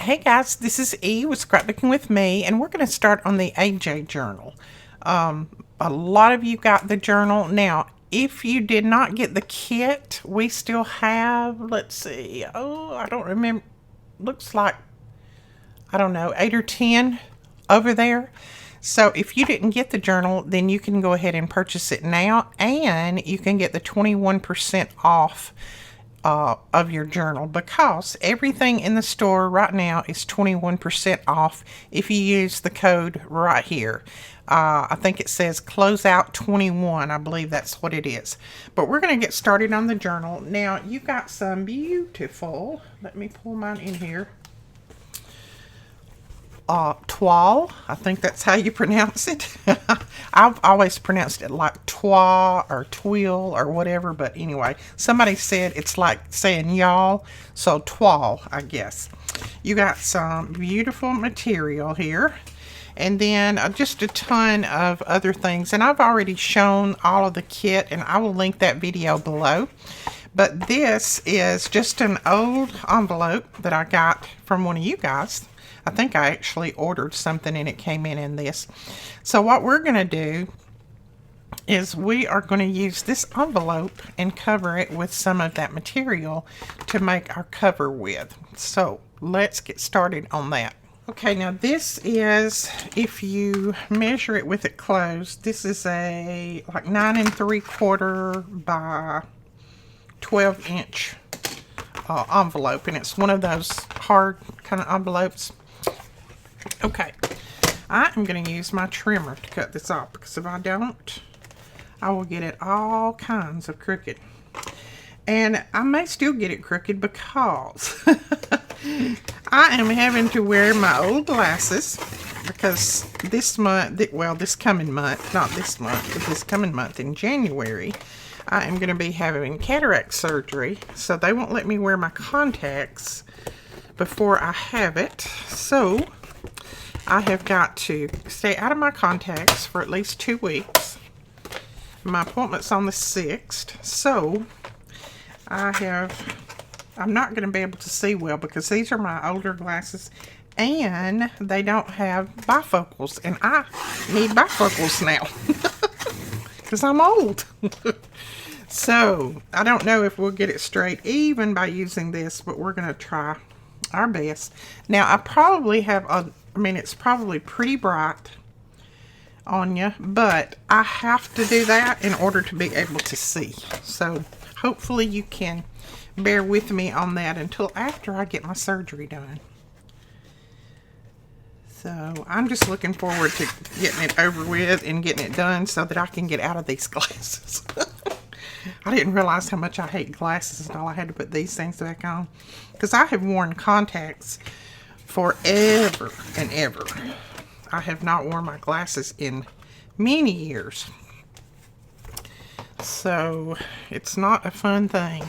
Hey guys, this is E with Scrapbooking with Me, and we're going to start on the AJ journal. A lot of you got the journal. Now, if you did not get the kit, we still have, let's see, I don't remember, looks like, I don't know, 8 or 10 over there. So if you didn't get the journal, then you can go ahead and purchase it now, and you can get the 21% off of your journal, because everything in the store right now is 21% off if you use the code right here. I think it says closeout 21. I believe that's what it is. But we're going to get started on the journal. Now, you got some beautiful, let me pull mine in here, toile. I think that's how you pronounce it. I've always pronounced it like twa or twill or whatever, but anyway, somebody said it's like saying y'all, so toile, I guess. You got some beautiful material here, and then just a ton of other things, and I've already shown all of the kit, and I will link that video below. But this is just an old envelope that I got from one of you guys. I think I actually ordered something and it came in this. So what we're going to do is we are going to use this envelope and cover it with some of that material to make our cover with. So let's get started on that. Okay, now this is, if you measure it with it closed, this is a like 9 3/4 by 12-inch envelope, and it's one of those hard kind of envelopes. Okay, I am going to use my trimmer to cut this off, because if I don't, I will get it all kinds of crooked. And I may still get it crooked because I am having to wear my old glasses, because this month, well, this coming month, not this month, but this coming month in January, I am going to be having cataract surgery, so they won't let me wear my contacts before I have it. So I have got to stay out of my contacts for at least 2 weeks. My appointment's on the 6th, so I'm not going to be able to see well, because these are my older glasses and they don't have bifocals, and I need bifocals now because I'm old. So I don't know if we'll get it straight even by using this, but we're going to try our best. Now, I probably have it's probably pretty bright on you, but I have to do that in order to be able to see. So hopefully you can bear with me on that until after I get my surgery done. So I'm just looking forward to getting it over with and getting it done so that I can get out of these glasses. I didn't realize how much I hate glasses until I had to put these things back on, because I have worn contacts forever and ever. I have not worn my glasses in many years. So it's not a fun thing.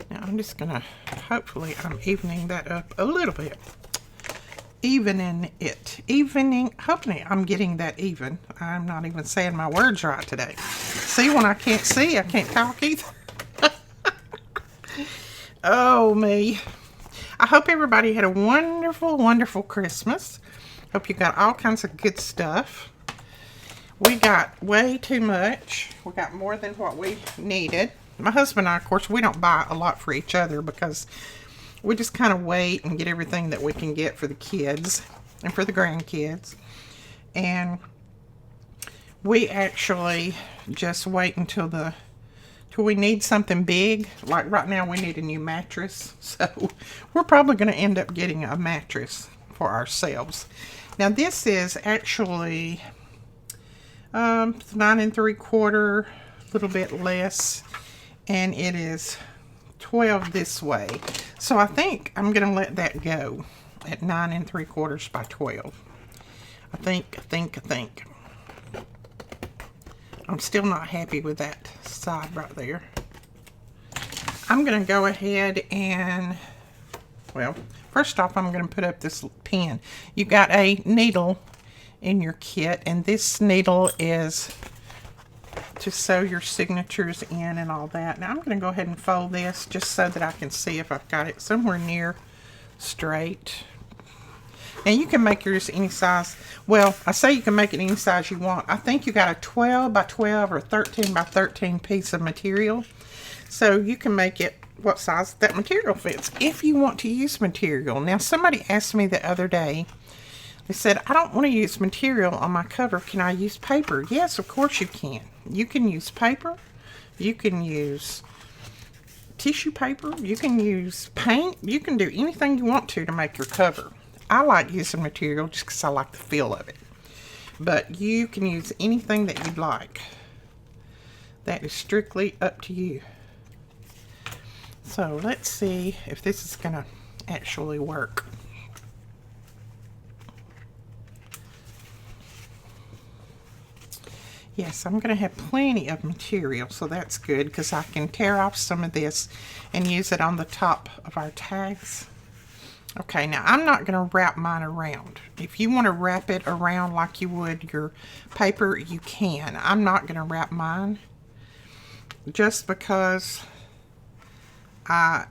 Now I'm just gonna, hopefully I'm evening that up a little bit. Hopefully I'm getting that even. I'm not even saying my words right today. See, when I can't see, I can't talk either. Oh, me. I hope everybody had a wonderful, wonderful Christmas. Hope you got all kinds of good stuff. We got way too much. We got more than what we needed. My husband and I, of course, we don't buy a lot for each other, because we just kind of wait and get everything that we can get for the kids and for the grandkids. And we actually just wait until we need something big. Like right now we need a new mattress. So we're probably going to end up getting a mattress for ourselves. Now this is actually 9 3/4, a little bit less. And it is 12 this way. So I think I'm going to let that go at 9 3/4 by 12. I think. I'm still not happy with that side right there. I'm going to go ahead and, well, first off, I'm going to put up this pen. You got a needle in your kit, and this needle is to sew your signatures in and all that. Now I'm going to go ahead and fold this just so that I can see if I've got it somewhere near straight. Now you can make yours any size. Well, I say you can make it any size you want. I think you got a 12 by 12 or 13 by 13 piece of material. So you can make it what size that material fits if you want to use material. Now somebody asked me the other day, they said, I don't want to use material on my cover. Can I use paper? Yes, of course you can. You can use paper. You can use tissue paper. You can use paint. You can do anything you want to make your cover. I like using material just because I like the feel of it. But you can use anything that you'd like. That is strictly up to you. So let's see if this is going to actually work. Yes, I'm going to have plenty of material, so that's good because I can tear off some of this and use it on the top of our tags. Okay, now I'm not going to wrap mine around. If you want to wrap it around like you would your paper, you can. I'm not going to wrap mine just because I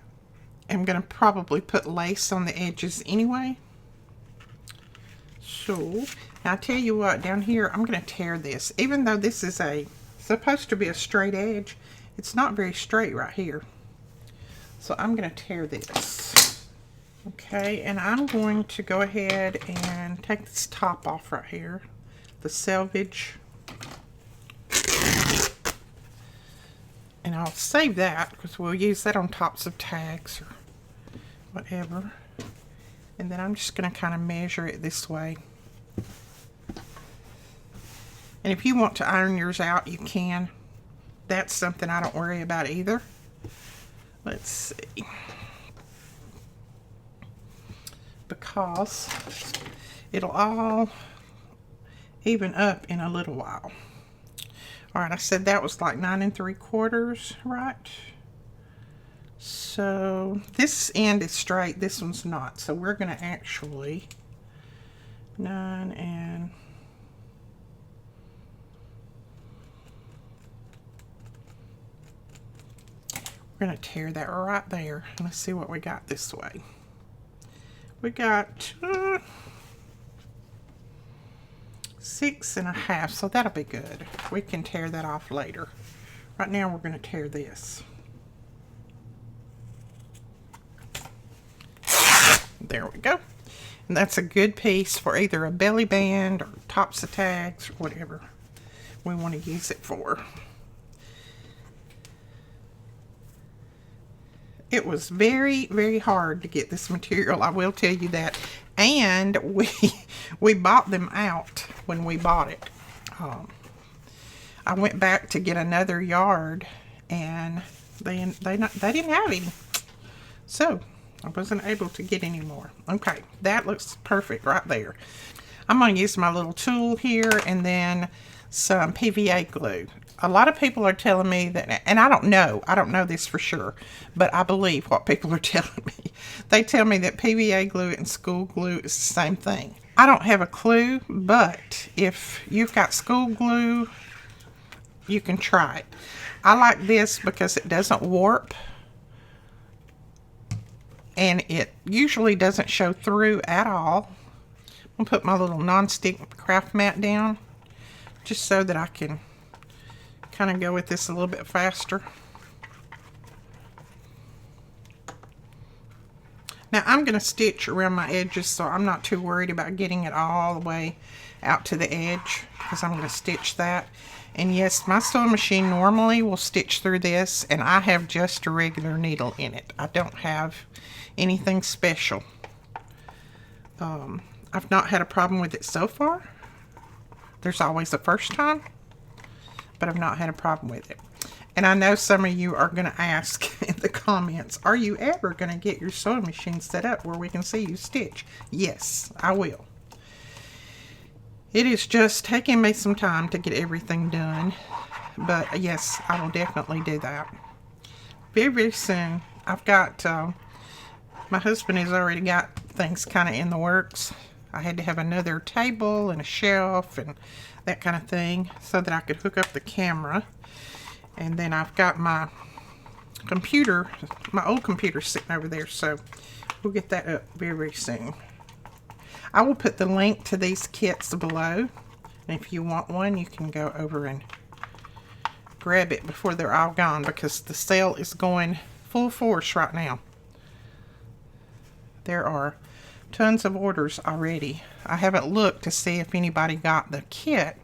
am going to probably put lace on the edges anyway. So, now I tell you what, down here I'm going to tear this. Even though this is supposed to be a straight edge, it's not very straight right here. So I'm going to tear this. Okay, and I'm going to go ahead and take this top off right here, the selvage. And I'll save that because we'll use that on tops of tags or whatever. And then I'm just going to kind of measure it this way. And if you want to iron yours out, you can. That's something I don't worry about either. Let's see. Because it'll all even up in a little while. Alright, I said that was like 9 3/4, right? So this end is straight, this one's not. So we're going to actually 9 and we're going to tear that right there. Let's see what we got this way. We got 6.5, so that'll be good. We can tear that off later. Right now we're going to tear this. There we go. And that's a good piece for either a belly band or tops of tags or whatever we want to use it for. It was very, very hard to get this material, I will tell you that. And we bought them out when we bought it. I went back to get another yard and they didn't have any. So I wasn't able to get any more. Okay, that looks perfect right there. I'm going to use my little tool here and then some PVA glue. A lot of people are telling me that, and I don't know this for sure, but I believe what people are telling me. They tell me that PVA glue and school glue is the same thing. I don't have a clue, but if you've got school glue, you can try it. I like this because it doesn't warp, and it usually doesn't show through at all. I'm going to put my little non-stick craft mat down just so that I can kind of go with this a little bit faster. Now I'm going to stitch around my edges, so I'm not too worried about getting it all the way out to the edge because I'm going to stitch that. And yes, my sewing machine normally will stitch through this, and I have just a regular needle in it. I don't have anything special. I've not had a problem with it so far. There's always a first time, but I've not had a problem with it. And I know some of you are going to ask in the comments, are you ever going to get your sewing machine set up where we can see you stitch? Yes, I will. It is just taking me some time to get everything done, but yes, I will definitely do that. Very, very soon. I've got, my husband has already got things kind of in the works. I had to have another table and a shelf and that kind of thing so that I could hook up the camera. And then I've got my computer, my old computer sitting over there, so We'll get that up very, very soon. I will put the link to these kits below. And if you want one, you can go over and grab it before they're all gone, because the sale is going full force right now. There are tons of orders already. I haven't looked to see if anybody got the kit,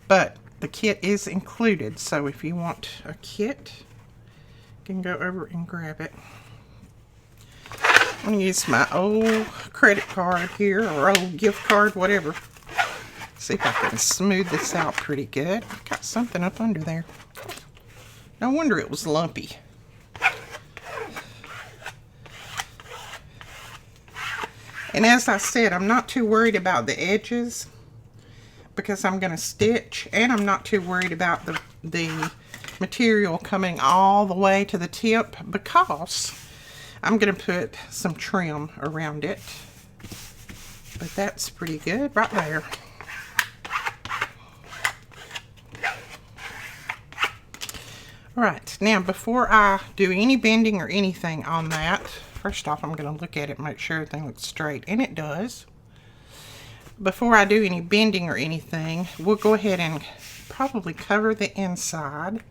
but the kit is included. So if you want a kit, you can go over and grab it. I'm going to use my old credit card here, or old gift card, whatever. See if I can smooth this out pretty good. Got something up under there. No wonder it was lumpy. And as I said, I'm not too worried about the edges because I'm going to stitch, and I'm not too worried about the material coming all the way to the tip because I'm going to put some trim around it. But that's pretty good right there. Right, now before I do any bending or anything on that, first off I'm going to look at it and make sure everything looks straight, and it does. Before I do any bending or anything, we'll go ahead and probably cover the inside.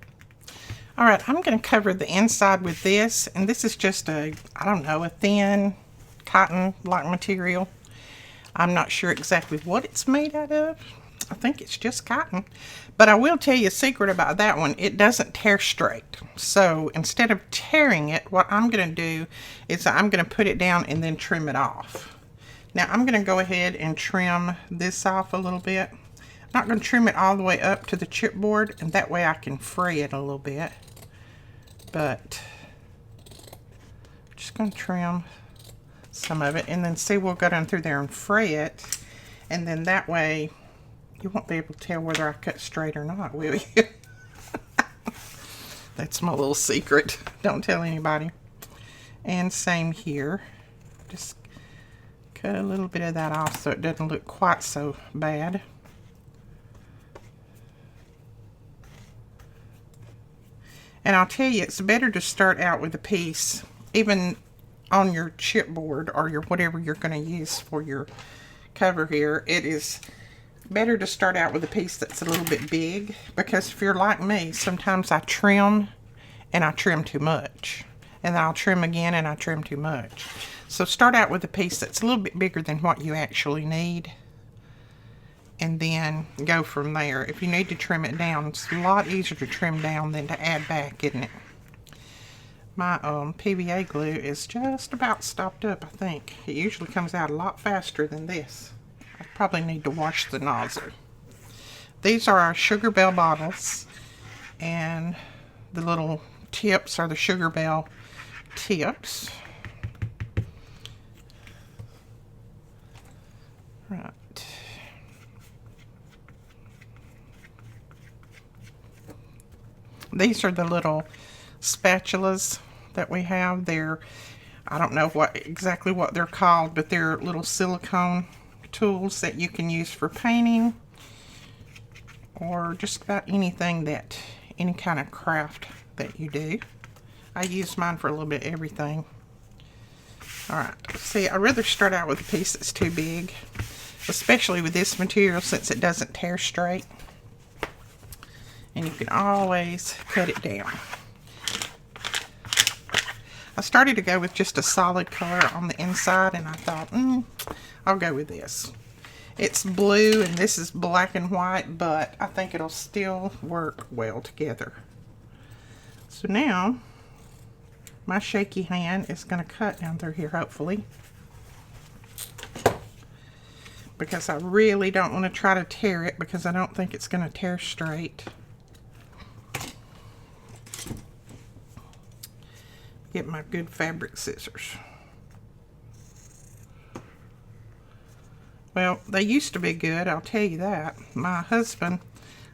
Alright, I'm going to cover the inside with this, and this is just a, I don't know, a thin cotton-like material. I'm not sure exactly what it's made out of. I think it's just cotton. But I will tell you a secret about that one. It doesn't tear straight. So instead of tearing it, what I'm going to do is I'm going to put it down and then trim it off. Now I'm going to go ahead and trim this off a little bit. I'm not going to trim it all the way up to the chipboard, and that way I can fray it a little bit. But just going to trim some of it, and then see, we'll go down through there and fray it, and then that way you won't be able to tell whether I cut straight or not, will you? That's my little secret. Don't tell anybody. And same here. Just cut a little bit of that off so it doesn't look quite so bad. And I'll tell you, it's better to start out with a piece, even on your chipboard or your whatever you're going to use for your cover here. It is better to start out with a piece that's a little bit big, because if you're like me, sometimes I trim and I trim too much, and then I'll trim again and I trim too much. So start out with a piece that's a little bit bigger than what you actually need, and then go from there. If you need to trim it down, it's a lot easier to trim down than to add back, isn't it? My PVA glue is just about stopped up, I think. It usually comes out a lot faster than this. I probably need to wash the nozzle. These are our Sugar Bell bottles, and the little tips are the Sugar Bell tips. Right. These are the little spatulas that we have. They're, I don't know exactly what they're called, but they're little silicone tools that you can use for painting or just about anything that, any kind of craft that you do. I use mine for a little bit of everything. Alright, see, I'd rather start out with a piece that's too big, especially with this material since it doesn't tear straight. And you can always cut it down. I started to go with just a solid color on the inside, and I thought, I'll go with this. It's blue and this is black and white, but I think it'll still work well together. So now, my shaky hand is going to cut down through here, hopefully. Because I really don't want to try to tear it, because I don't think it's going to tear straight. Get my good fabric scissors. Well, they used to be good, I'll tell you that. My husband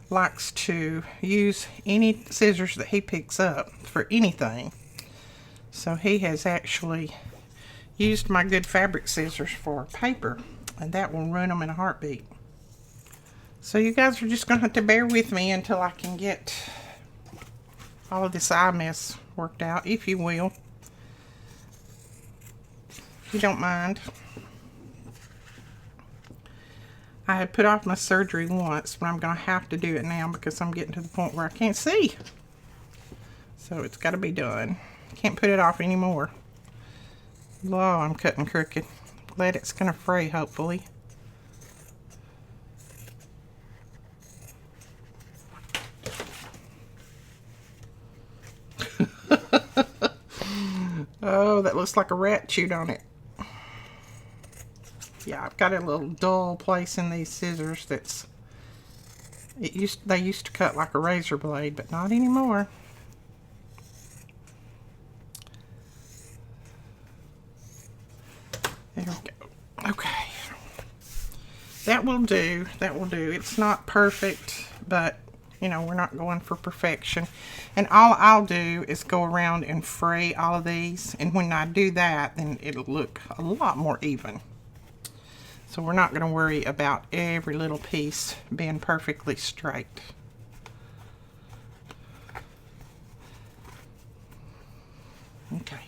likes to use any scissors that he picks up for anything. So he has actually used my good fabric scissors for paper, and that will ruin them in a heartbeat. So you guys are just going to have to bear with me until I can get all of this eye mess worked out, if you will. you don't mind. I had put off my surgery once, but I'm going to have to do it now because I'm getting to the point where I can't see. So it's got to be done. Can't put it off anymore. Oh, I'm cutting crooked. Glad it's going to fray, hopefully. Oh, that looks like a rat chewed on it. Yeah, I've got a little dull place in these scissors that's... They used to cut like a razor blade, but not anymore. There we go. Okay. That will do. That will do. It's not perfect, but, you know, we're not going for perfection. And all I'll do is go around and fray all of these. And when I do that, then it'll look a lot more even. So we're not going to worry about every little piece being perfectly straight. Okay.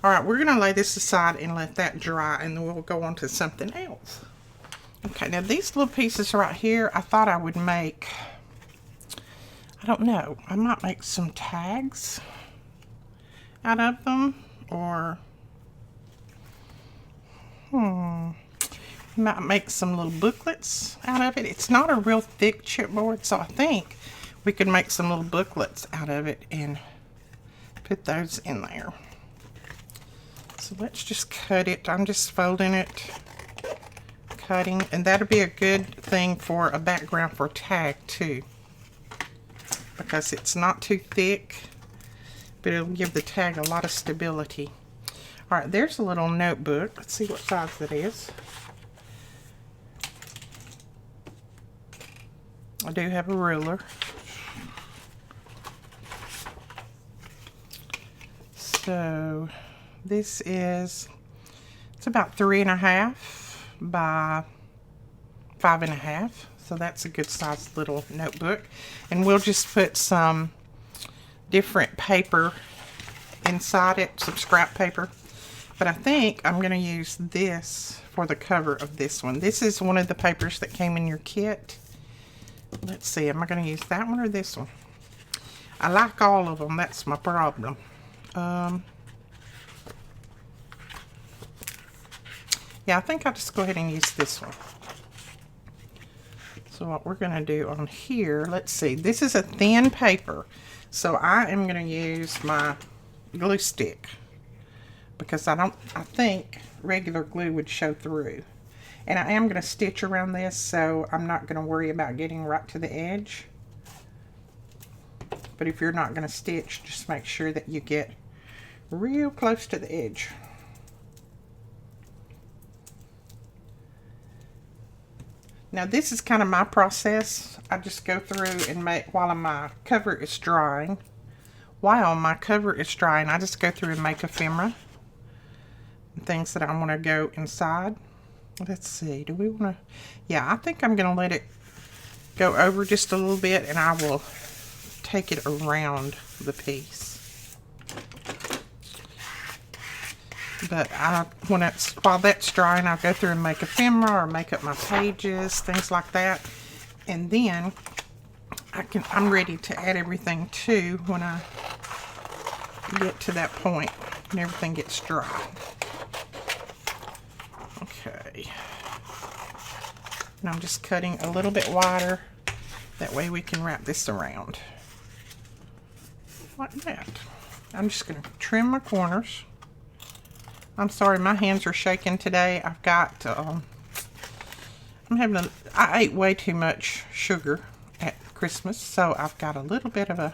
All right, we're going to lay this aside and let that dry, and then we'll go on to something else. Okay, now these little pieces right here, I thought I would make, I don't know, I might make some tags out of them, or, might make some little booklets out of it. It's not a real thick chipboard, so I think we could make some little booklets out of it and put those in there. So let's just cut it. I'm just folding it, cutting, and that'll be a good thing for a background for a tag too, because it's not too thick, but it'll give the tag a lot of stability. All right, there's a little notebook. Let's see what size it is. I do have a ruler. So this is, it's about 3.5 by 5.5. So that's a good sized little notebook. And we'll just put some different paper inside it, some scrap paper. But I think I'm going to use this for the cover of this one. This is one of the papers that came in your kit. Let's see, am I going to use that one or this one? I like all of them, that's my problem. Yeah, I think I'll just go ahead and use this one. So what we're going to do on here, let's see, this is a thin paper. So I am going to use my glue stick, because I think regular glue would show through. And I am going to stitch around this, so I'm not going to worry about getting right to the edge. But if you're not going to stitch, just make sure that you get real close to the edge. Now this is kind of my process. I just go through and make, while my cover is drying, I just go through and make ephemera. Things that I want to go inside. Let's see, do we want to, yeah, I think I'm going to let it go over just a little bit, and I will take it around the piece. But while that's drying, I'll go through and make ephemera or make up my pages, things like that. And then I'm ready to add everything too when I get to that point and everything gets dry. Okay, and I'm just cutting a little bit wider, that way we can wrap this around like that. I'm just going to trim my corners. I'm sorry, my hands are shaking today. I've got I ate way too much sugar at Christmas, so I've got a little bit of a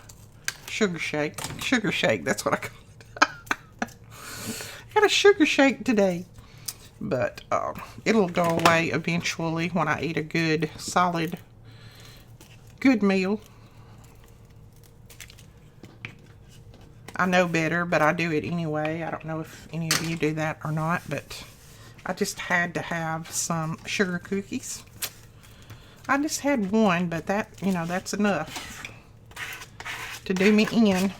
sugar shake, that's what I call it. I got a sugar shake today. But it'll go away eventually when I eat a good, solid, good meal. I know better, but I do it anyway. I don't know if any of you do that or not, but I just had to have some sugar cookies. I just had one, but that, you know, that's enough to do me in.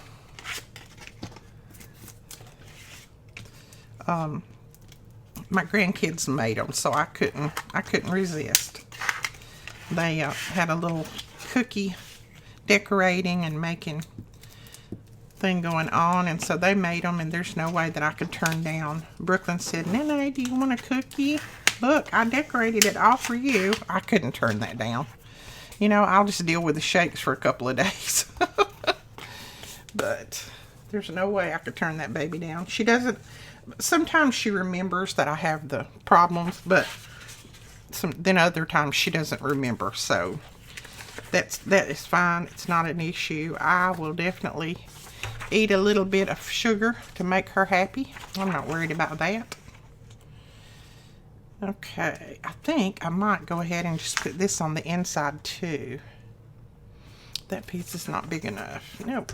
my grandkids made them, so I couldn't resist. They had a little cookie decorating and making thing going on, and so they made them, and there's no way that I could turn down. Brooklyn said, "Nene, do you want a cookie? Look, I decorated it all for you." I couldn't turn that down. You know, I'll just deal with the shakes for a couple of days. But there's no way I could turn that baby down. She doesn't, sometimes she remembers that I have the problems, but then other times she doesn't remember, so that is fine. It's not an issue. I will definitely eat a little bit of sugar to make her happy. I'm not worried about that. Okay, I think I might go ahead and just put this on the inside too. That piece is not big enough. Nope.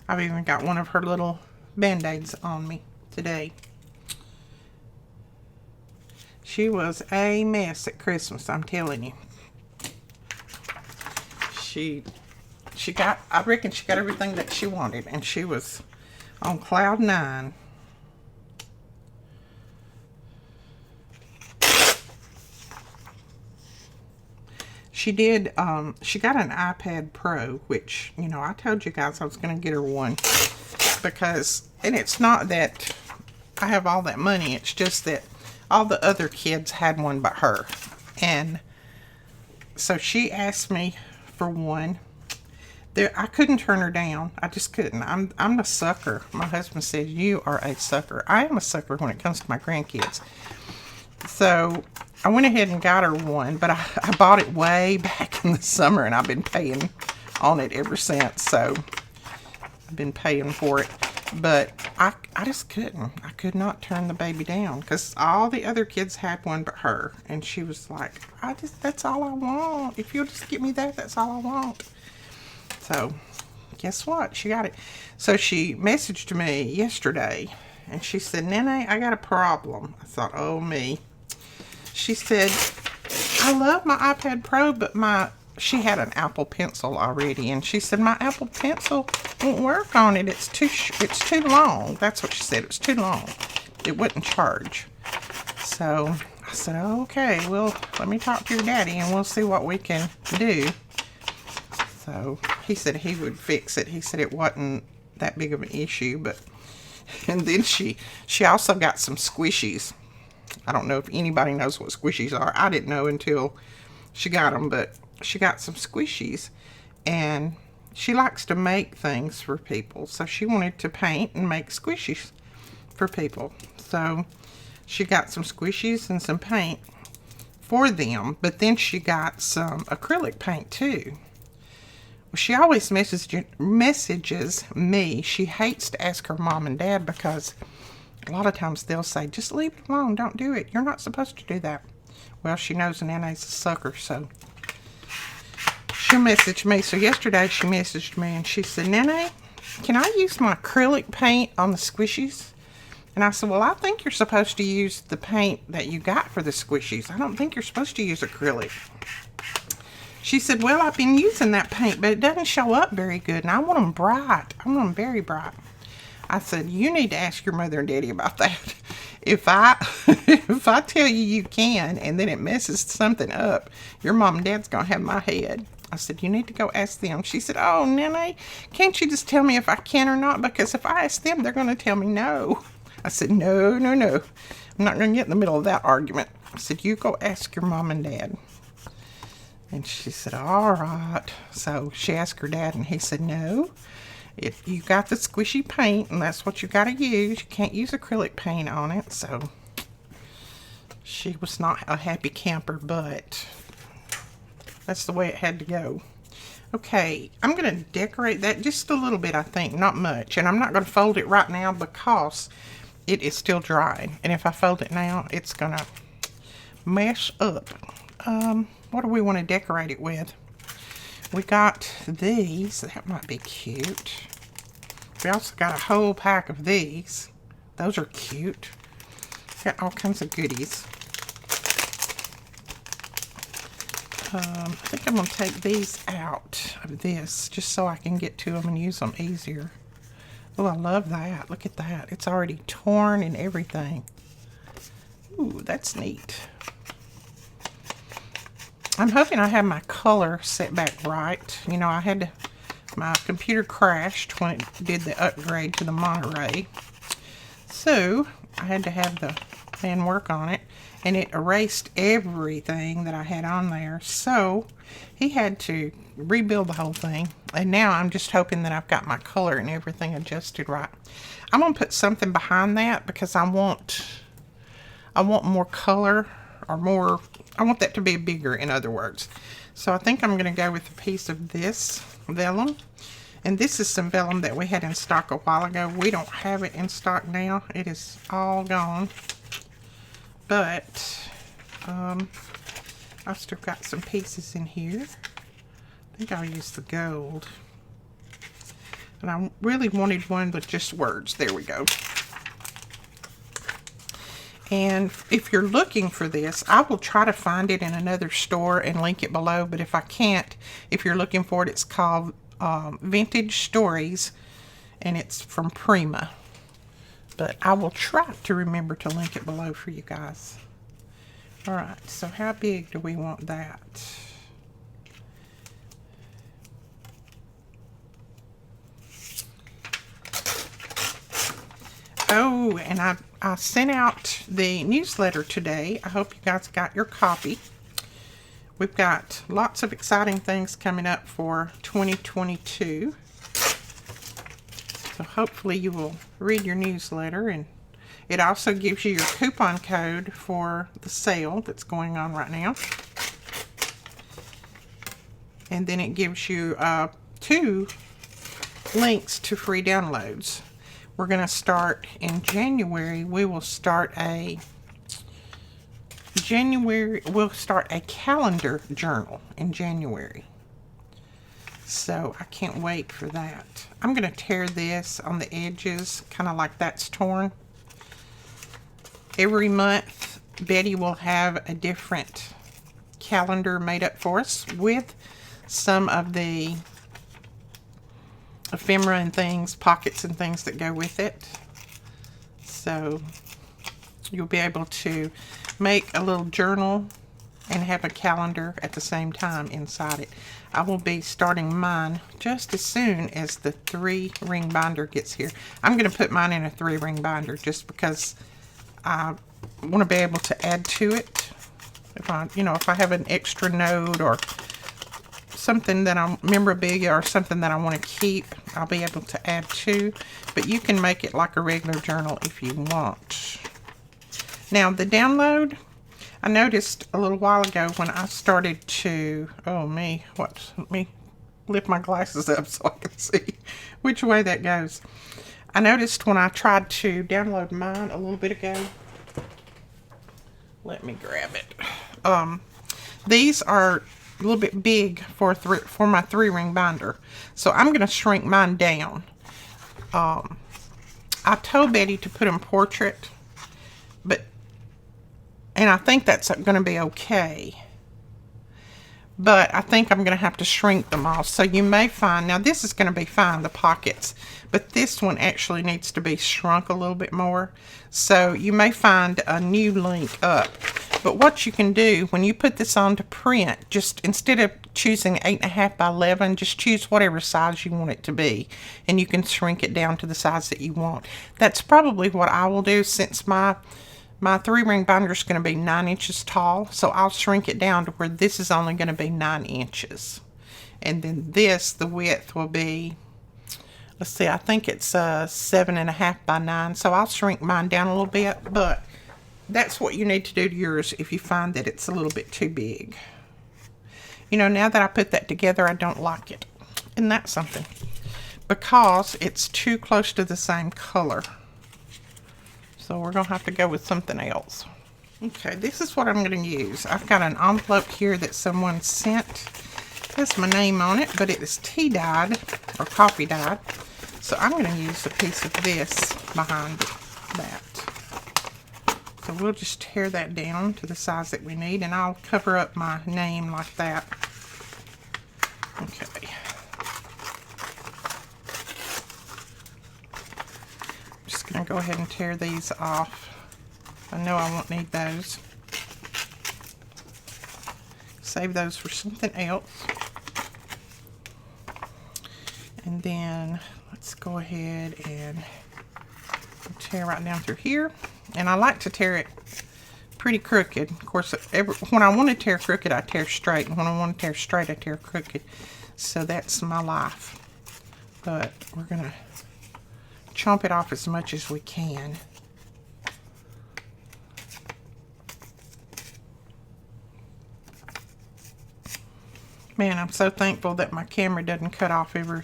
I've even got one of her little band-aids on me today. She was a mess at Christmas, I'm telling you. She got, I reckon she got everything that she wanted, and she was on cloud 9. She did, she got an iPad Pro, which, you know, I told you guys I was going to get her one because, and it's not that I have all that money, it's just that all the other kids had one but her. And so she asked me for one. There, I couldn't turn her down. I just couldn't. I'm a sucker. My husband says, "You are a sucker." I am a sucker when it comes to my grandkids. So I went ahead and got her one, but I bought it way back in the summer, and I've been paying on it ever since. So I've been paying for it. But I just couldn't. I could not turn the baby down because all the other kids had one but her. And she was like, that's all I want. If you'll just get me that, that's all I want. So guess what? She got it. So she messaged me yesterday and she said, "Nene, I got a problem." I thought, oh me. She said, "I love my iPad Pro, but she had an Apple Pencil already, and she said my Apple Pencil won't work on it. It's too long." That's what she said. It was too long. It wouldn't charge. So I said, "Okay, well, let me talk to your daddy, and we'll see what we can do." So he said he would fix it. He said it wasn't that big of an issue, but and then she also got some squishies. I don't know if anybody knows what squishies are. I didn't know until she got them, but she got some squishies, and she likes to make things for people. So she wanted to paint and make squishies for people. So she got some squishies and some paint for them, but then she got some acrylic paint too. Well, she always messages me. She hates to ask her mom and dad because a lot of times they'll say, "Just leave it alone. Don't do it. You're not supposed to do that." Well, she knows Nene's a sucker, so she'll message me. So yesterday she messaged me and she said, "Nene, can I use my acrylic paint on the squishies?" And I said, "Well, I think you're supposed to use the paint that you got for the squishies. I don't think you're supposed to use acrylic." She said, "Well, I've been using that paint, but it doesn't show up very good, and I want them bright. I want them very bright." I said, "You need to ask your mother and daddy about that. If I tell you can, and then it messes something up, your mom and dad's going to have my head." I said, "You need to go ask them." She said, "Oh, Nene, can't you just tell me if I can or not? Because if I ask them, they're going to tell me no." I said, No. I'm not going to get in the middle of that argument." I said, "You go ask your mom and dad." And she said, "All right." So she asked her dad, and he said, "No. If you got the squishy paint, and that's what you got to use. You can't use acrylic paint on it." So she was not a happy camper, but that's the way it had to go. Okay, I'm going to decorate that just a little bit, I think, not much. And I'm not going to fold it right now because it is still dry. And if I fold it now, it's going to mess up. What do we want to decorate it with? We got these. That might be cute. We also got a whole pack of these. Those are cute. Got all kinds of goodies. I think I'm going to take these out of this just so I can get to them and use them easier. Oh, I love that. Look at that. It's already torn and everything. Ooh, that's neat. I'm hoping I have my color set back right. You know, my computer crashed when it did the upgrade to the Monterey. So, I had to have the man work on it. And it erased everything that I had on there. So, he had to rebuild the whole thing. And now I'm just hoping that I've got my color and everything adjusted right. I'm going to put something behind that because I want more color, or more, I want that to be bigger, in other words. So I think I'm going to go with a piece of this vellum. And this is some vellum that we had in stock a while ago. We don't have it in stock now. It is all gone. But I've still got some pieces in here. I think I'll use the gold. And I really wanted one with just words. There we go. And if you're looking for this, I will try to find it in another store and link it below. But if I can't, if you're looking for it, it's called Vintage Stories. And it's from Prima. But I will try to remember to link it below for you guys. Alright, so how big do we want that? Oh, and I sent out the newsletter today. I hope you guys got your copy. We've got lots of exciting things coming up for 2022. So hopefully you will read your newsletter, and it also gives you your coupon code for the sale that's going on right now. And then it gives you 2 links to free downloads. We're going to start in January. We'll start a calendar journal in January. So I can't wait for that. I'm going to tear this on the edges, kind of like that's torn. Every month, Betty will have a different calendar made up for us with some of the ephemera and things, pockets and things that go with it. So you'll be able to make a little journal and have a calendar at the same time inside it. I will be starting mine just as soon as the 3-ring binder gets here. I'm going to put mine in a 3-ring binder just because I want to be able to add to it. If I have an extra note or something that I'm memorabilia or something that I want to keep, I'll be able to add to. But you can make it like a regular journal if you want. Now the download, I noticed a little while ago when I started to, let me lift my glasses up so I can see which way that goes. I noticed when I tried to download mine a little bit ago, let me grab it. These are a little bit big for my 3-ring binder, so I'm going to shrink mine down. I told Betty to put in portrait, and I think that's going to be okay. But I think I'm going to have to shrink them all. So you may find, now this is going to be fine, the pockets, but this one actually needs to be shrunk a little bit more. So you may find a new link up. But what you can do when you put this on to print, just instead of choosing 8.5 by 11, just choose whatever size you want it to be. And you can shrink it down to the size that you want. That's probably what I will do, since my 3-ring binder is going to be 9 inches tall, so I'll shrink it down to where this is only going to be 9 inches. And then this, the width will be, let's see, I think it's 7.5 by 9, so I'll shrink mine down a little bit, but that's what you need to do to yours if you find that it's a little bit too big. You know, now that I put that together, I don't like it. Isn't that something? Because it's too close to the same color. So we're going to have to go with something else. Okay, this is what I'm going to use. I've got an envelope here that someone sent. It has my name on it, but it is tea dyed or coffee dyed. So I'm going to use a piece of this behind that. So we'll just tear that down to the size that we need, and I'll cover up my name like that. Okay. to go ahead and tear these off. I know I won't need those. Save those for something else. And then let's go ahead and tear right down through here. And I like to tear it pretty crooked. Of course, when I want to tear crooked, I tear straight. And when I want to tear straight, I tear crooked. So that's my life. But we're going to chomp it off as much as we can. Man, I'm so thankful that my camera doesn't cut off every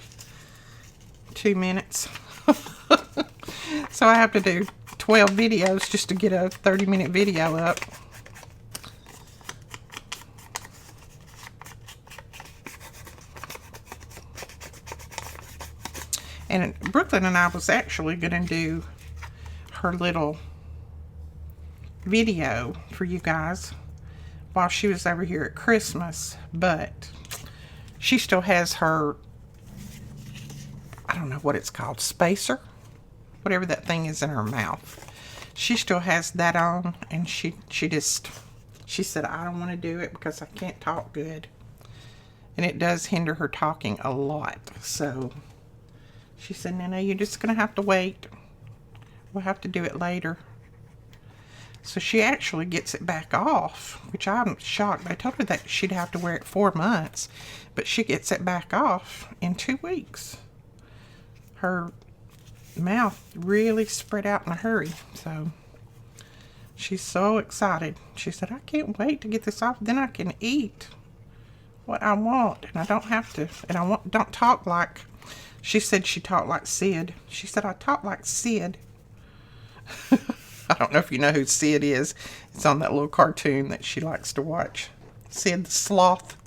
2 minutes. So I have to do 12 videos just to get a 30-minute video up. And Brooklyn and I was actually going to do her little video for you guys while she was over here at Christmas, but she still has her, I don't know what it's called, spacer, whatever that thing is in her mouth. She still has that on, and she said, I don't want to do it because I can't talk good. And it does hinder her talking a lot. So she said, no, you're just going to have to wait. We'll have to do it later. So she actually gets it back off, which I'm shocked. I told her that she'd have to wear it 4 months, but she gets it back off in 2 weeks. Her mouth really spread out in a hurry, so she's so excited. She said, I can't wait to get this off, then I can eat what I want, and I don't have to, and don't talk like, she said she talked like Sid. She said, I talk like Sid. I don't know if you know who Sid is. It's on that little cartoon that she likes to watch. Sid the Sloth.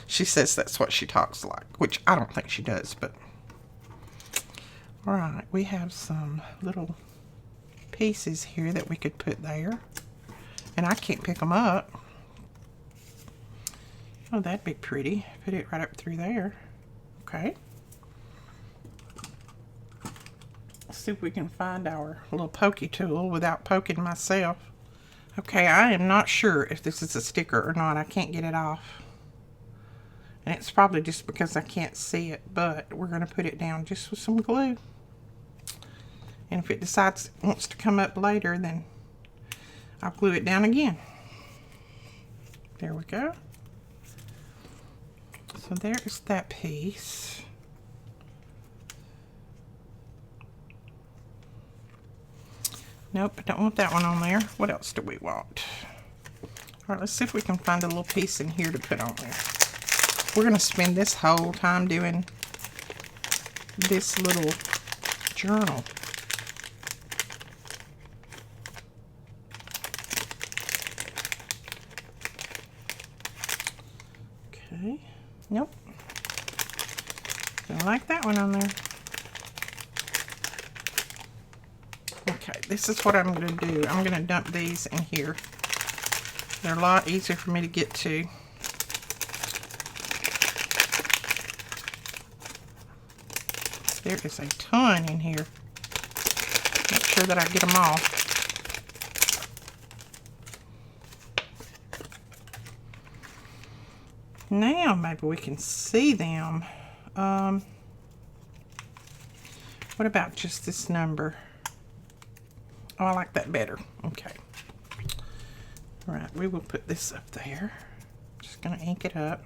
She says that's what she talks like, which I don't think she does, but alright, we have some little pieces here that we could put there. And I can't pick them up. Oh, that'd be pretty. Put it right up through there. Okay. Let's see if we can find our little pokey tool without poking myself. Okay, I am not sure if this is a sticker or not. I can't get it off. And it's probably just because I can't see it, but we're going to put it down just with some glue. And if it decides it wants to come up later, then I'll glue it down again. There we go. So there's that piece. Nope, I don't want that one on there. What else do we want? Alright, let's see if we can find a little piece in here to put on there. We're going to spend this whole time doing this little journal. Okay, nope. Don't like that one on there. Okay, this is what I'm going to do. I'm going to dump these in here. They're a lot easier for me to get to. There is a ton in here. Make sure that I get them all. Now maybe we can see them. What about just this number? Oh, I like that better. Okay. All right, we will put this up there. Just going to ink it up.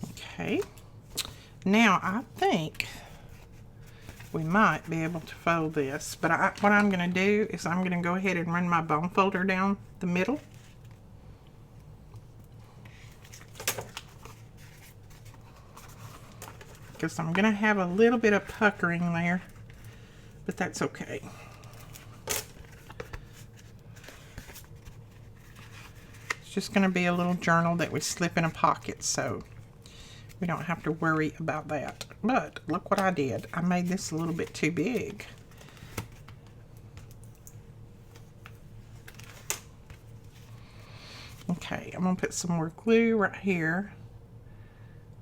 Okay. Now, I think we might be able to fold this, but what I'm going to do is I'm going to go ahead and run my bone folder down the middle. Because I'm going to have a little bit of puckering there, but that's okay. It's just going to be a little journal that we slip in a pocket, so we don't have to worry about that. But look what I did. I made this a little bit too big. Okay, I'm going to put some more glue right here.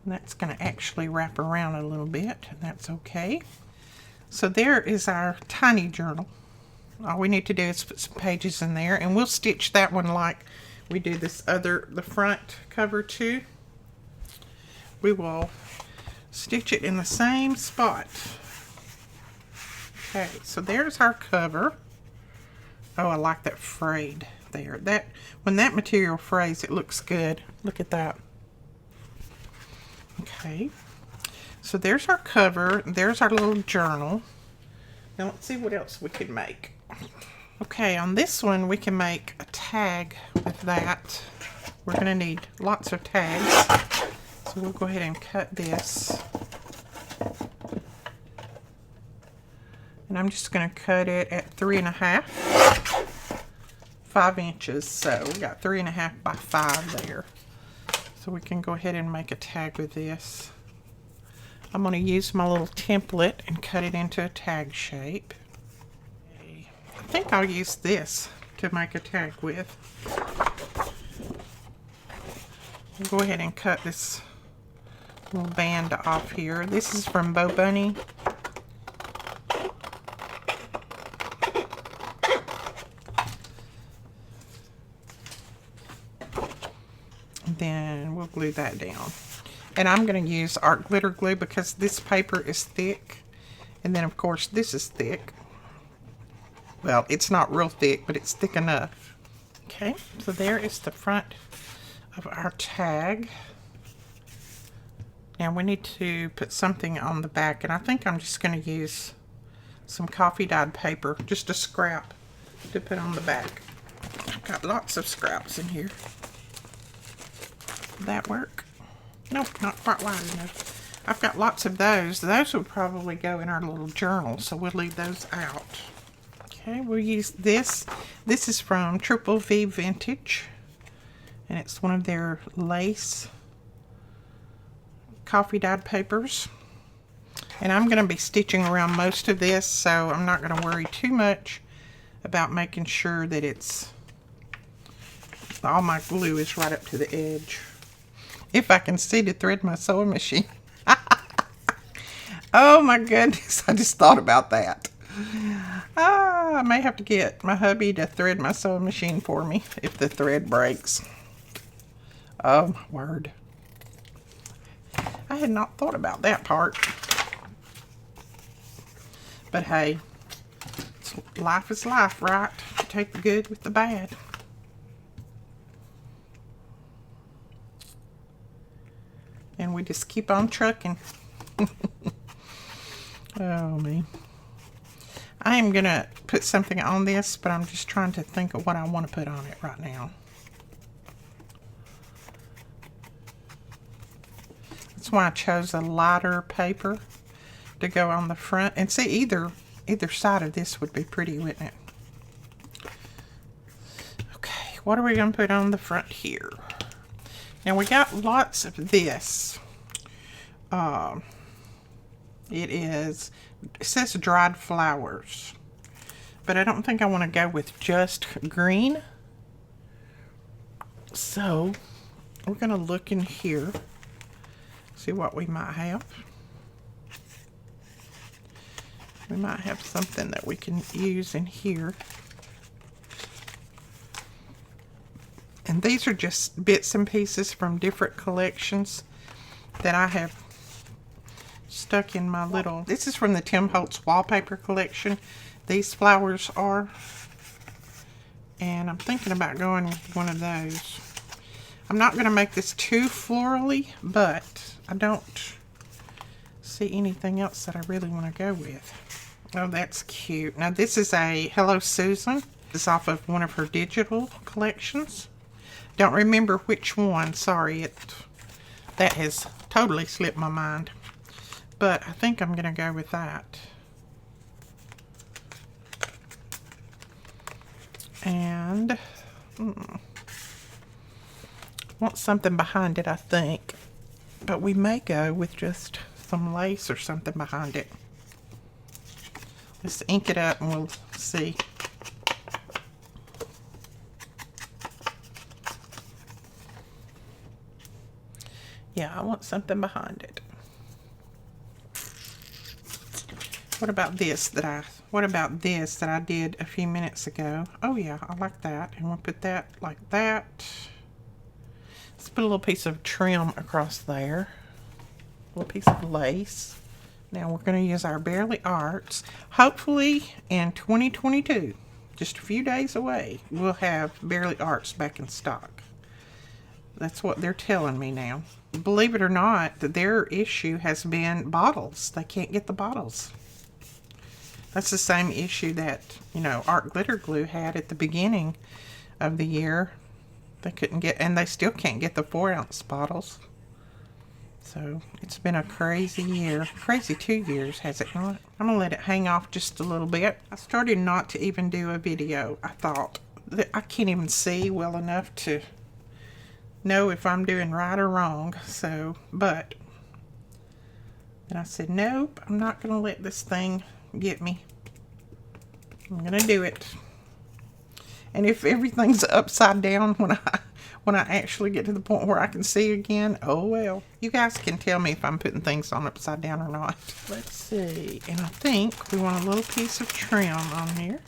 And that's going to actually wrap around a little bit, and that's okay. So there is our tiny journal. All we need to do is put some pages in there, and we'll stitch that one like we do this other, the front cover too. We will stitch it in the same spot. Okay, so there's our cover. Oh, I like that frayed there. That when that material frays, it looks good. Look at that. Okay, so there's our cover. There's our little journal. Now let's see what else we could make. Okay, on this one we can make a tag with that. We're going to need lots of tags. So we'll go ahead and cut this. And I'm just going to cut it at 3.5, 5 inches. So we got 3.5 by 5 there. So we can go ahead and make a tag with this. I'm going to use my little template and cut it into a tag shape. I think I'll use this to make a tag with. I'll go ahead and cut this little band off here. This is from Bo Bunny. Then we'll glue that down. And I'm going to use art glitter glue because this paper is thick. And then of course this is thick. Well, it's not real thick, but it's thick enough. Okay, so there is the front of our tag. Now we need to put something on the back, and I think I'm just going to use some coffee dyed paper, just a scrap to put on the back. I've got lots of scraps in here. Will that work? Nope, not quite wide enough. I've got lots of those. Those would probably go in our little journal, so we'll leave those out. Okay, we'll use this. This is from Triple V Vintage, and it's one of their lace coffee dyed papers. And I'm going to be stitching around most of this, so I'm not going to worry too much about making sure that it's all my glue is right up to the edge. If I can see to thread my sewing machine. Oh my goodness, I just thought about that. I may have to get my hubby to thread my sewing machine for me if the thread breaks. Oh my word. I had not thought about that part. But hey, life is life, right? Take the good with the bad. And we just keep on trucking. Oh, me. I am going to put something on this, but I'm just trying to think of what I want to put on it right now. That's why I chose a lighter paper to go on the front. And see, either side of this would be pretty, wouldn't it? Okay, what are we going to put on the front here? Now we got lots of this. It says dried flowers, but I don't think I want to go with just green. So we're going to look in here, see what we might have. We might have something that we can use in here. And these are just bits and pieces from different collections that I have stuck in my little... This is from the Tim Holtz wallpaper collection. These flowers are. And I'm thinking about going with one of those. I'm not going to make this too florally, but I don't see anything else that I really want to go with. Oh, that's cute. Now this is a Hello Susan. This is off of one of her digital collections. Don't remember which one. Sorry, that has totally slipped my mind. But I think I'm going to go with that. And want something behind it, I think. But we may go with just some lace or something behind it. Let's ink it up and we'll see. Yeah, I want something behind it. What about this that I did a few minutes ago? Oh yeah, I like that. And we'll put that like that. Let's put a little piece of trim across there. A little piece of lace. Now we're going to use our Barely Arts. Hopefully in 2022, just a few days away, we'll have Barely Arts back in stock. That's what they're telling me now. Believe it or not, their issue has been bottles. They can't get the bottles. That's the same issue that, you know, Art Glitter Glue had at the beginning of the year. They couldn't get, and they still can't get the 4-ounce bottles. So it's been a crazy year. Crazy 2 years, has it not? I'm going to let it hang off just a little bit. I started not to even do a video. I thought that I can't even see well enough to know if I'm doing right or wrong. So, but, and I said, nope, I'm not going to let this thing get me. I'm gonna do it. And if everything's upside down when I actually get to the point where I can see again, oh well. You guys can tell me if I'm putting things on upside down or not. Let's see. And I think we want a little piece of trim on here.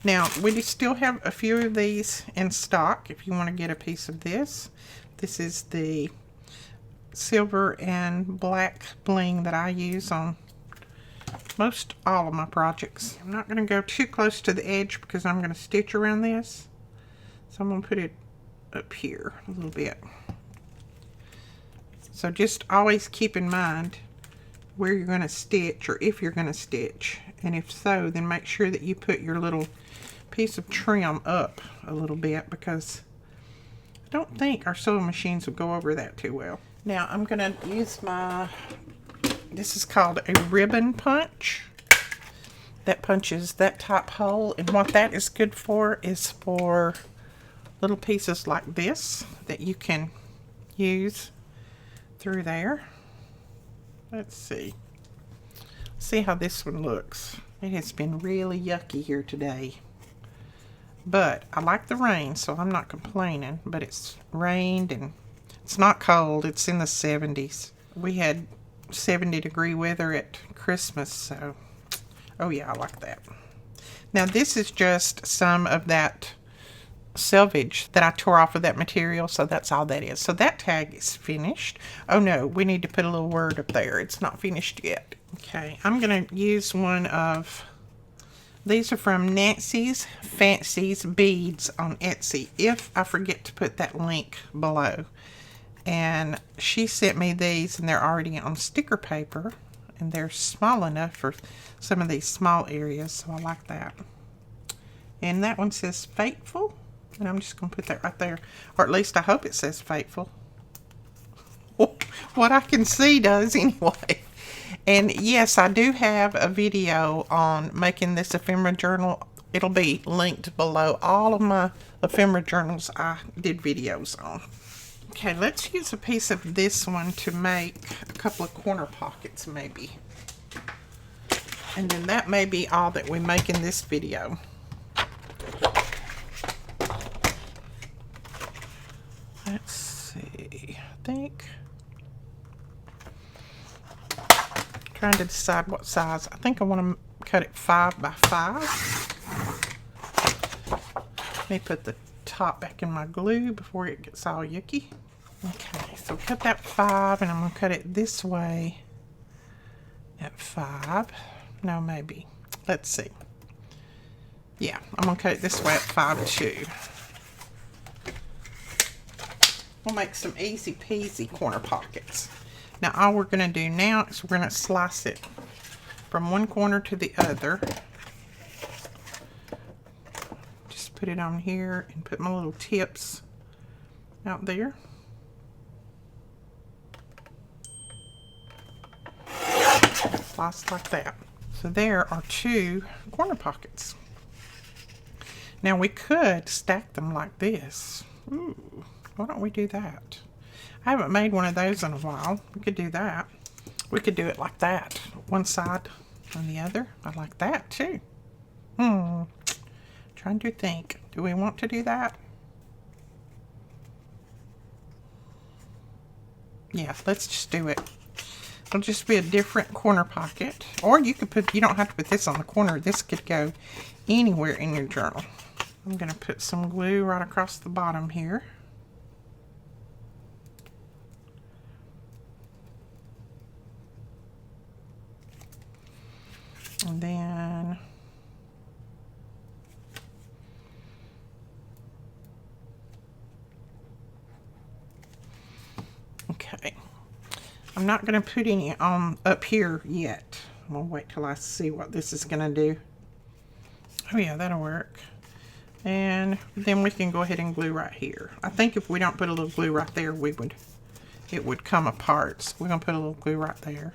Now we still have a few of these in stock if you want to get a piece of this. This is the silver and black bling that I use on most all of my projects. I'm not going to go too close to the edge because I'm going to stitch around this. So I'm going to put it up here a little bit. So just always keep in mind where you're going to stitch, or if you're going to stitch. And if so, then make sure that you put your little piece of trim up a little bit, because I don't think our sewing machines will go over that too well. Now I'm going to use my, this is called a ribbon punch. That punches that top hole, and what that is good for is for little pieces like this that you can use through there. Let's see. See how this one looks. It has been really yucky here today. But I like the rain, so I'm not complaining. But it's rained and it's not cold. It's in the 70s. We had 70-degree weather at Christmas, so oh yeah, I like that. Now this is just some of that selvage that I tore off of that material, so that's all that is. So that tag is finished. Oh no, we need to put a little word up there. It's not finished yet. Okay, I'm going to use one of, these are from Nancy's Fancies Beads on Etsy, if I forget to put that link below. And she sent me these, and they're already on sticker paper, and they're small enough for some of these small areas, so I like that. And that one says Faithful, and I'm just going to put that right there, or at least I hope it says Faithful. What I can see does anyway. And yes, I do have a video on making this ephemera journal. It'll be linked below. All of my ephemera journals I did videos on. Okay, let's use a piece of this one to make a couple of corner pockets maybe. And then that may be all that we make in this video. Let's see, I think, trying to decide what size. I think I want to cut it 5 by 5. Let me put the top back in my glue before it gets all yucky. Okay, so cut that 5, and I'm going to cut it this way at 5. No, maybe. Let's see. Yeah, I'm going to cut it this way at 5 too. We'll make some easy peasy corner pockets. Now all we're going to do now is we're going to slice it from one corner to the other. Just put it on here and put my little tips out there. Slice like that. So there are 2 corner pockets. Now we could stack them like this. Ooh, why don't we do that? I haven't made one of those in a while. We could do that. We could do it like that. One side on the other. I like that too. Trying to think. Do we want to do that? Yeah, let's just do it. It'll just be a different corner pocket. Or you could put, you don't have to put this on the corner. This could go anywhere in your journal. I'm going to put some glue right across the bottom here. And then okay. I'm not going to put any on up here yet. I'm going to wait till I see what this is going to do. Oh yeah, that'll work. And then we can go ahead and glue right here. I think if we don't put a little glue right there, it would come apart. So we're going to put a little glue right there.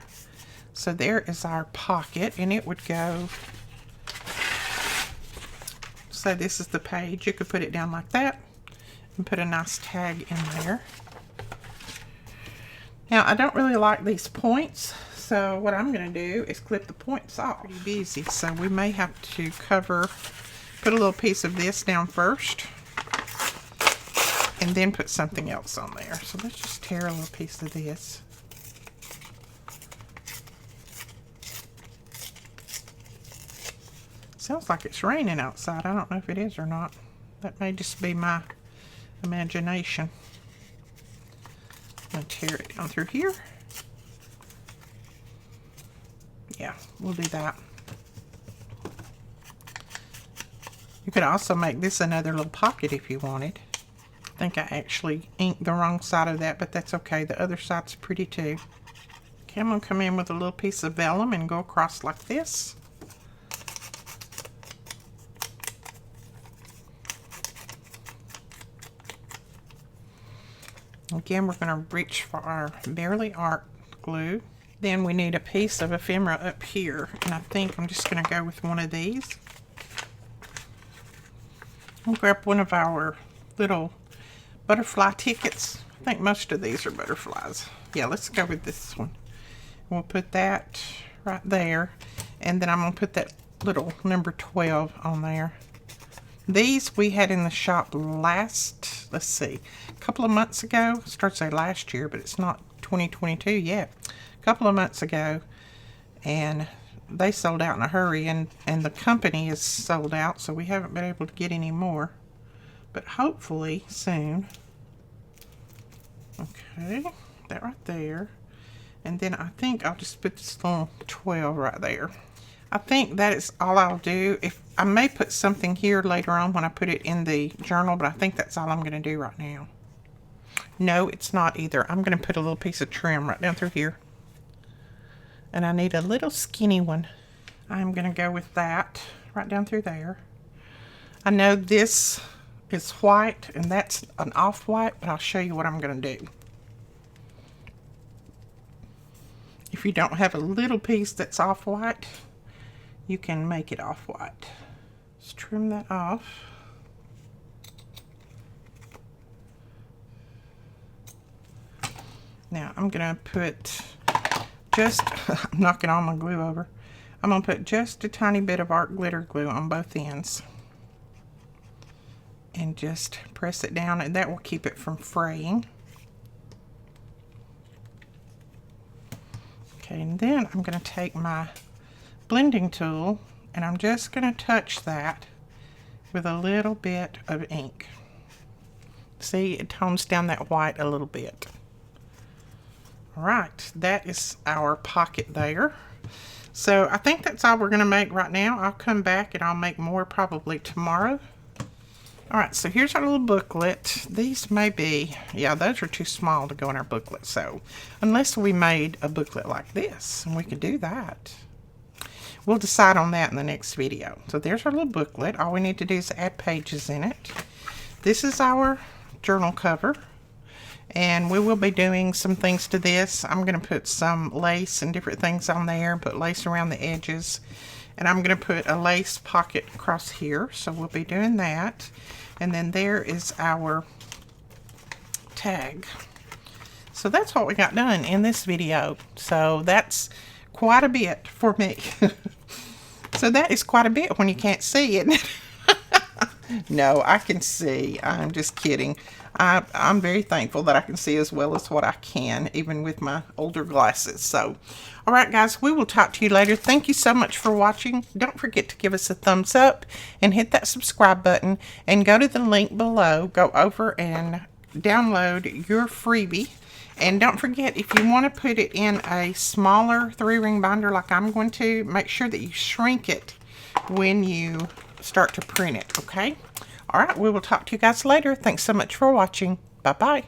So there is our pocket, and it would go, so this is the page. You could put it down like that and put a nice tag in there. Now, I don't really like these points, so what I'm going to do is clip the points off. Pretty busy, so we may have to put a little piece of this down first, and then put something else on there. So let's just tear a little piece of this. Sounds like it's raining outside. I don't know if it is or not. That may just be my imagination. I'm going to tear it down through here. Yeah, we'll do that. You could also make this another little pocket if you wanted. I think I actually inked the wrong side of that, but that's okay. The other side's pretty too. Okay, I'm going to come in with a little piece of vellum and go across like this. Again, we're going to reach for our Barely Art glue. Then we need a piece of ephemera up here, and I think I'm just going to go with one of these. I'll grab one of our little butterfly tickets. I think most of these are butterflies. Yeah, let's go with this one. We'll put that right there, and then I'm going to put that little number 12 on there. These we had in the shop last, let's see, a couple of months ago. I started to say last year, but it's not 2022 yet. A couple of months ago, and they sold out in a hurry, and the company is sold out, so we haven't been able to get any more, but hopefully soon. Okay, that right there. And then I think I'll just put this little 12 right there. I think that is all I'll do. If I may put something here later on when I put it in the journal, but I think that's all I'm going to do right now. No, it's not either. I'm going to put a little piece of trim right down through here. And I need a little skinny one. I'm going to go with that right down through there. I know this is white and that's an off-white, but I'll show you what I'm going to do. If you don't have a little piece that's off-white, you can make it off-white. Just trim that off. Now I'm going to put just, I'm knocking all my glue over. I'm going to put just a tiny bit of art glitter glue on both ends. And just press it down, and that will keep it from fraying. Okay, and then I'm going to take my blending tool, and I'm just going to touch that with a little bit of ink. See, it tones down that white a little bit. Alright, that is our pocket there. So I think that's all we're going to make right now. I'll come back and I'll make more probably tomorrow. Alright, so here's our little booklet. These may be, yeah, those are too small to go in our booklet. So unless we made a booklet like this, and we could do that. We'll decide on that in the next video. So there's our little booklet. All we need to do is add pages in it. This is our journal cover. And we will be doing some things to this. I'm going to put some lace and different things on there, put lace around the edges. And I'm going to put a lace pocket across here. So we'll be doing that. And then there is our tag. So that's what we got done in this video. So that's quite a bit for me. So that is quite a bit when you can't see it. No, I can see. I'm just kidding. I'm very thankful that I can see as well as what I can, even with my older glasses. So, all right, guys, we will talk to you later. Thank you so much for watching. Don't forget to give us a thumbs up and hit that subscribe button and go to the link below. Go over and download your freebie. And don't forget, if you want to put it in a smaller 3-ring binder like I'm going to, make sure that you shrink it when you start to print it, okay? All right, we will talk to you guys later. Thanks so much for watching. Bye-bye.